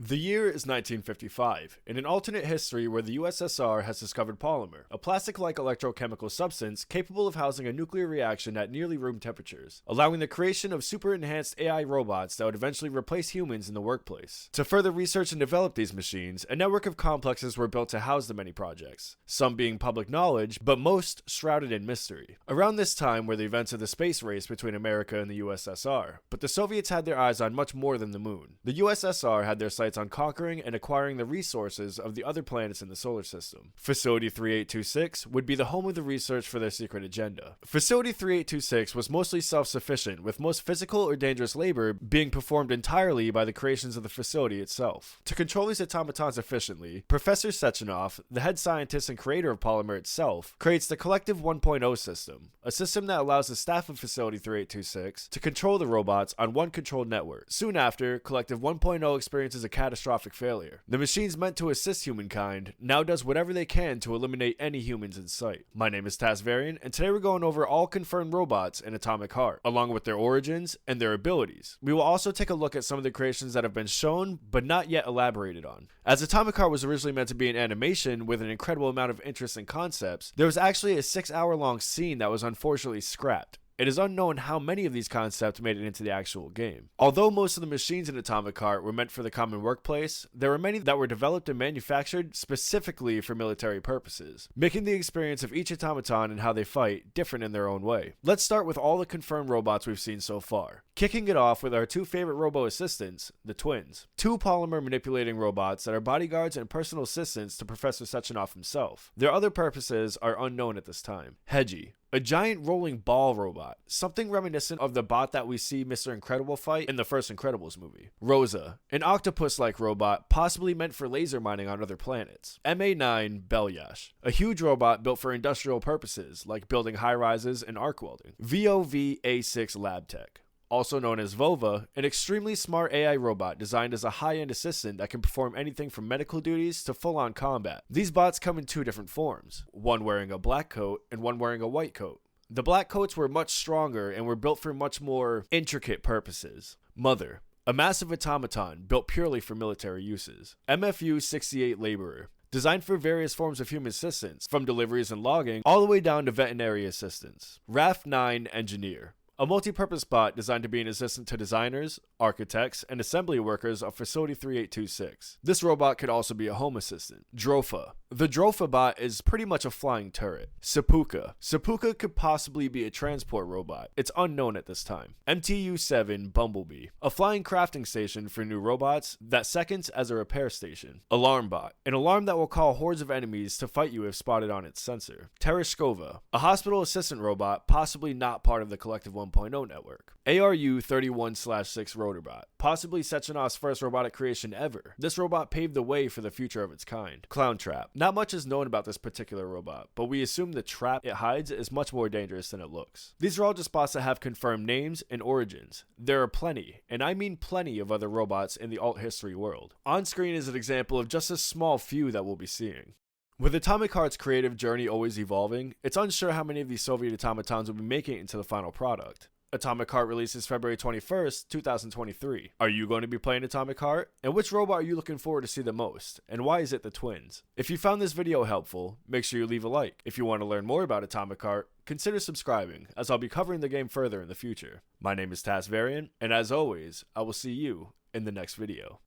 The year is 1955, in an alternate history where the USSR has discovered polymer, a plastic-like electrochemical substance capable of housing a nuclear reaction at nearly room temperatures, allowing the creation of super-enhanced AI robots that would eventually replace humans in the workplace. To further research and develop these machines, a network of complexes were built to house the many projects, some being public knowledge, but most shrouded in mystery. Around this time were the events of the space race between America and the USSR, but the Soviets had their eyes on much more than the moon. The USSR had their sights on conquering and acquiring the resources of the other planets in the solar system. Facility 3826 would be the home of the research for their secret agenda. Facility 3826 was mostly self-sufficient, with most physical or dangerous labor being performed entirely by the creations of the facility itself. To control these automatons efficiently, Professor Sechenov, the head scientist and creator of polymer itself, creates the Collective 1.0 system, a system that allows the staff of Facility 3826 to control the robots on one controlled network. Soon after, Collective 1.0 experiences a catastrophic failure. The machines meant to assist humankind now does whatever they can to eliminate any humans in sight. My name is Tasvarian, and today we're going over all confirmed robots in Atomic Heart, along with their origins and their abilities. We will also take a look at some of the creations that have been shown but not yet elaborated on. As Atomic Heart was originally meant to be an animation with an incredible amount of interesting concepts, there was actually a 6-hour-long scene that was unfortunately scrapped. It is unknown how many of these concepts made it into the actual game. Although most of the machines in Atomic Heart were meant for the common workplace, there were many that were developed and manufactured specifically for military purposes, making the experience of each automaton and how they fight different in their own way. Let's start with all the confirmed robots we've seen so far. Kicking it off with our two favorite robo-assistants, the twins. Two polymer manipulating robots that are bodyguards and personal assistants to Professor Sechenov himself. Their other purposes are unknown at this time. Hedgie, a giant rolling ball robot, something reminiscent of the bot that we see Mr. Incredible fight in the first Incredibles movie. Rosa, an octopus-like robot possibly meant for laser mining on other planets. MA9 Belyash, a huge robot built for industrial purposes like building high-rises and arc welding. Vova-A6 Lab Tech, also known as Vova, an extremely smart AI robot designed as a high-end assistant that can perform anything from medical duties to full-on combat. These bots come in two different forms, one wearing a black coat and one wearing a white coat. The black coats were much stronger and were built for much more intricate purposes. Mother, a massive automaton built purely for military uses. MFU-68 Laborer, designed for various forms of human assistance, from deliveries and logging all the way down to veterinary assistance. Raf-9 Engineer, a multi-purpose bot designed to be an assistant to designers, architects, and assembly workers of Facility 3826. This robot could also be a home assistant. Drofa. The Drofa bot is pretty much a flying turret. Sipukha. Sipukha could possibly be a transport robot. It's unknown at this time. MTU-7 Bumblebee. A flying crafting station for new robots that seconds as a repair station. Alarm bot. An alarm that will call hordes of enemies to fight you if spotted on its sensor. Tereshkova. A hospital assistant robot, possibly not part of the Collective 1.0 network. ARU-31/6 Rotorbot, possibly Sechenov's first robotic creation ever. This robot paved the way for the future of its kind. Clowntrap. Not much is known about this particular robot, but we assume the trap it hides is much more dangerous than it looks. These are all just bots that have confirmed names and origins. There are plenty, and I mean plenty, of other robots in the alt history world. On screen is an example of just a small few that we'll be seeing. With Atomic Heart's creative journey always evolving, it's unsure how many of these Soviet automatons will be making it into the final product. Atomic Heart releases February 21st, 2023. Are you going to be playing Atomic Heart? And which robot are you looking forward to see the most? And why is it the twins? If you found this video helpful, make sure you leave a like. If you want to learn more about Atomic Heart, consider subscribing, as I'll be covering the game further in the future. My name is Tasvarian, and as always, I will see you in the next video.